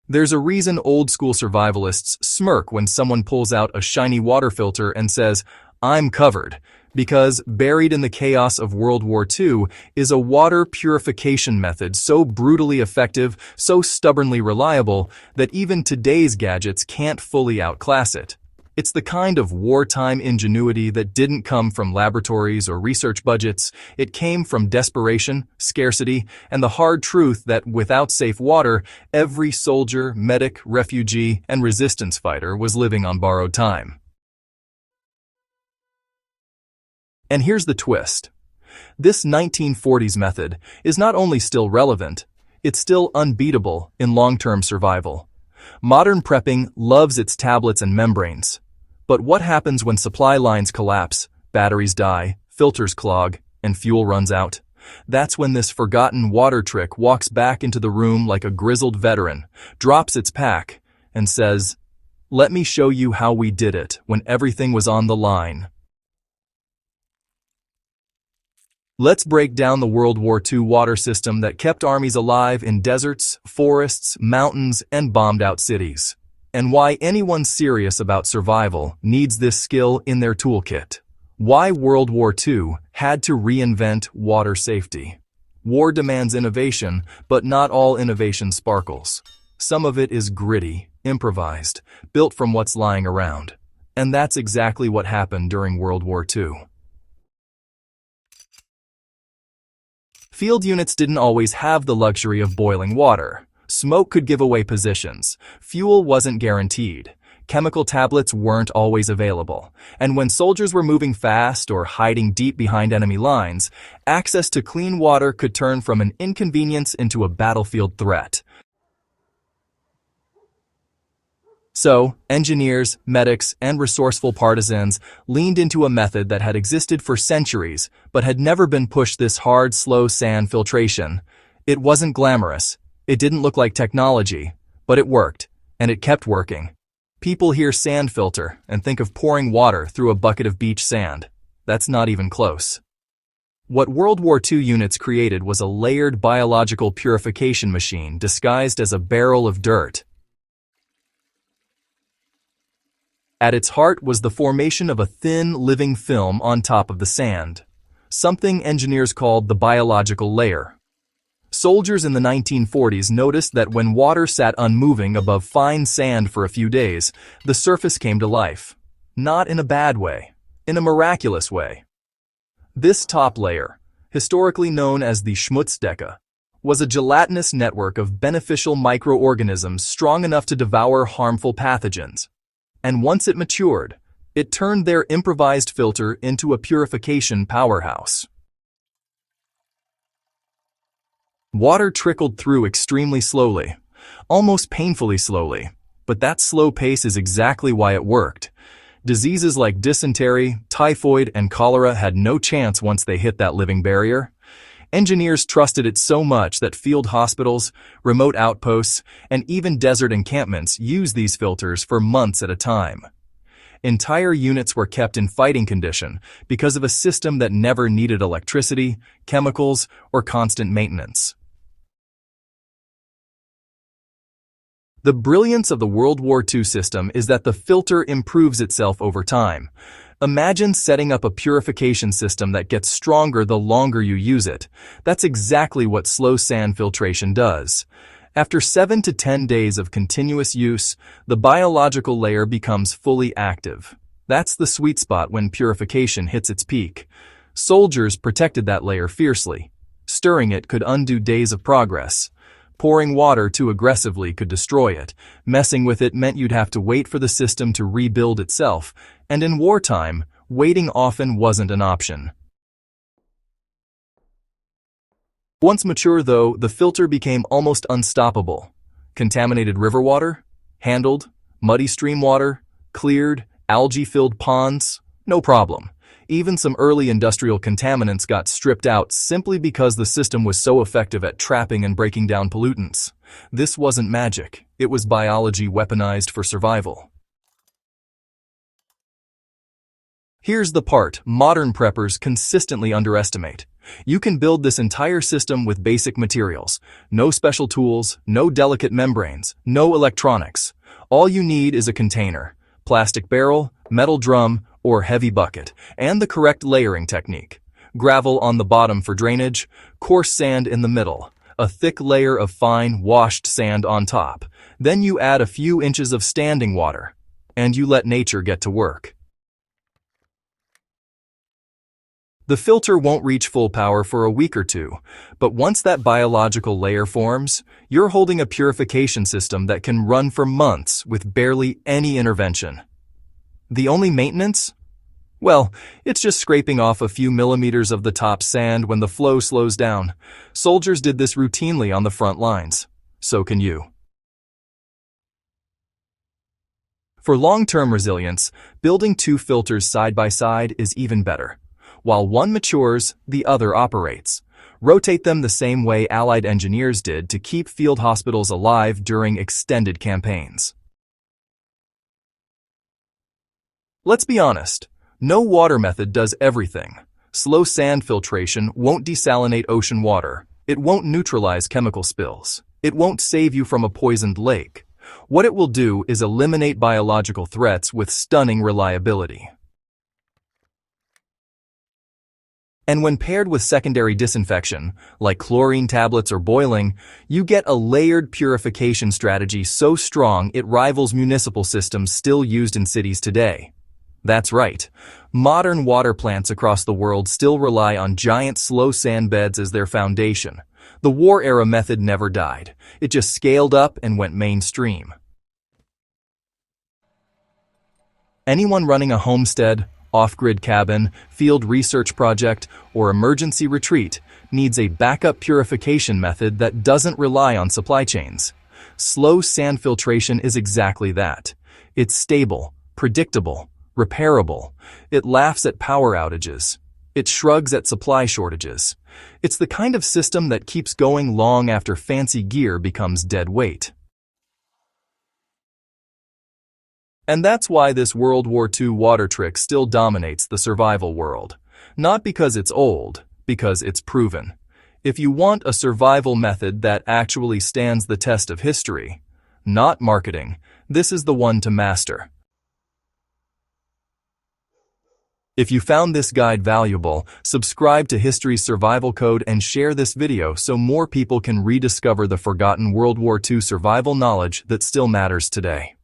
There's a reason old-school survivalists smirk when someone pulls out a shiny water filter and says, "I'm covered," because buried in the chaos of World War II is a water purification method so brutally effective, so stubbornly reliable, that even today's gadgets can't fully outclass it. It's the kind of wartime ingenuity that didn't come from laboratories or research budgets. It came from desperation, scarcity, and the hard truth that without safe water, every soldier, medic, refugee, and resistance fighter was living on borrowed time. And here's the twist. This 1940s method is not only still relevant, it's still unbeatable in long-term survival. Modern prepping loves its tablets and membranes. But what happens when supply lines collapse, batteries die, filters clog, and fuel runs out? That's when this forgotten water trick walks back into the room like a grizzled veteran, drops its pack, and says, "Let me show you how we did it when everything was on the line." Let's break down the World War II water system that kept armies alive in deserts, forests, mountains, and bombed-out cities, and why anyone serious about survival needs this skill in their toolkit. Why World War II had to reinvent water safety. War demands innovation, but not all innovation sparkles. Some of it is gritty, improvised, built from what's lying around. And that's exactly what happened during World War II. Field units didn't always have the luxury of boiling water. Smoke could give away positions. Fuel wasn't guaranteed. Chemical tablets weren't always available. And when soldiers were moving fast or hiding deep behind enemy lines, access to clean water could turn from an inconvenience into a battlefield threat. So, engineers, medics, and resourceful partisans leaned into a method that had existed for centuries, but had never been pushed this hard, slow sand filtration. It wasn't glamorous. It didn't look like technology, but it worked, and it kept working. People hear sand filter and think of pouring water through a bucket of beach sand. That's not even close. What World War II units created was a layered biological purification machine disguised as a barrel of dirt. At its heart was the formation of a thin, living film on top of the sand, something engineers called the biological layer. Soldiers in the 1940s noticed that when water sat unmoving above fine sand for a few days, the surface came to life. Not in a bad way, in a miraculous way. This top layer, historically known as the Schmutzdecke, was a gelatinous network of beneficial microorganisms strong enough to devour harmful pathogens. And once it matured, it turned their improvised filter into a purification powerhouse. Water trickled through extremely slowly, almost painfully slowly, but that slow pace is exactly why it worked. Diseases like dysentery, typhoid, and cholera had no chance once they hit that living barrier. Engineers trusted it so much that field hospitals, remote outposts, and even desert encampments used these filters for months at a time. Entire units were kept in fighting condition because of a system that never needed electricity, chemicals, or constant maintenance. The brilliance of the World War II system is that the filter improves itself over time. Imagine setting up a purification system that gets stronger the longer you use it. That's exactly what slow sand filtration does. After 7 to 10 days of continuous use, the biological layer becomes fully active. That's the sweet spot when purification hits its peak. Soldiers protected that layer fiercely. Stirring it could undo days of progress. Pouring water too aggressively could destroy it. Messing with it meant you'd have to wait for the system to rebuild itself. And in wartime, waiting often wasn't an option. Once mature, though, the filter became almost unstoppable. Contaminated river water? Handled. Muddy stream water? Cleared. Algae-filled ponds? No problem. Even some early industrial contaminants got stripped out simply because the system was so effective at trapping and breaking down pollutants. This wasn't magic. It was biology weaponized for survival. Here's the part modern preppers consistently underestimate. You can build this entire system with basic materials. No special tools, no delicate membranes, no electronics. All you need is a container, plastic barrel, metal drum, or heavy bucket, and the correct layering technique. Gravel on the bottom for drainage, coarse sand in the middle, a thick layer of fine, washed sand on top. Then you add a few inches of standing water, and you let nature get to work. The filter won't reach full power for a week or two, but once that biological layer forms, you're holding a purification system that can run for months with barely any intervention. The only maintenance? Well, it's just scraping off a few millimeters of the top sand when the flow slows down. Soldiers did this routinely on the front lines. So can you. For long-term resilience, building two filters side by side is even better. While one matures, the other operates. Rotate them the same way Allied engineers did to keep field hospitals alive during extended campaigns. Let's be honest, no water method does everything. Slow sand filtration won't desalinate ocean water. It won't neutralize chemical spills. It won't save you from a poisoned lake. What it will do is eliminate biological threats with stunning reliability. And when paired with secondary disinfection, like chlorine tablets or boiling, you get a layered purification strategy so strong it rivals municipal systems still used in cities today. That's right. Modern water plants across the world still rely on giant slow sand beds as their foundation. The war-era method never died. It just scaled up and went mainstream. Anyone running a homestead, off-grid cabin, field research project, or emergency retreat needs a backup purification method that doesn't rely on supply chains. Slow sand filtration is exactly that. It's stable, predictable, repairable. It laughs at power outages. It shrugs at supply shortages. It's the kind of system that keeps going long after fancy gear becomes dead weight. And that's why this World War II water trick still dominates the survival world. Not because it's old, because it's proven. If you want a survival method that actually stands the test of history, not marketing, this is the one to master. If you found this guide valuable, subscribe to History's Survival Code and share this video so more people can rediscover the forgotten World War II survival knowledge that still matters today.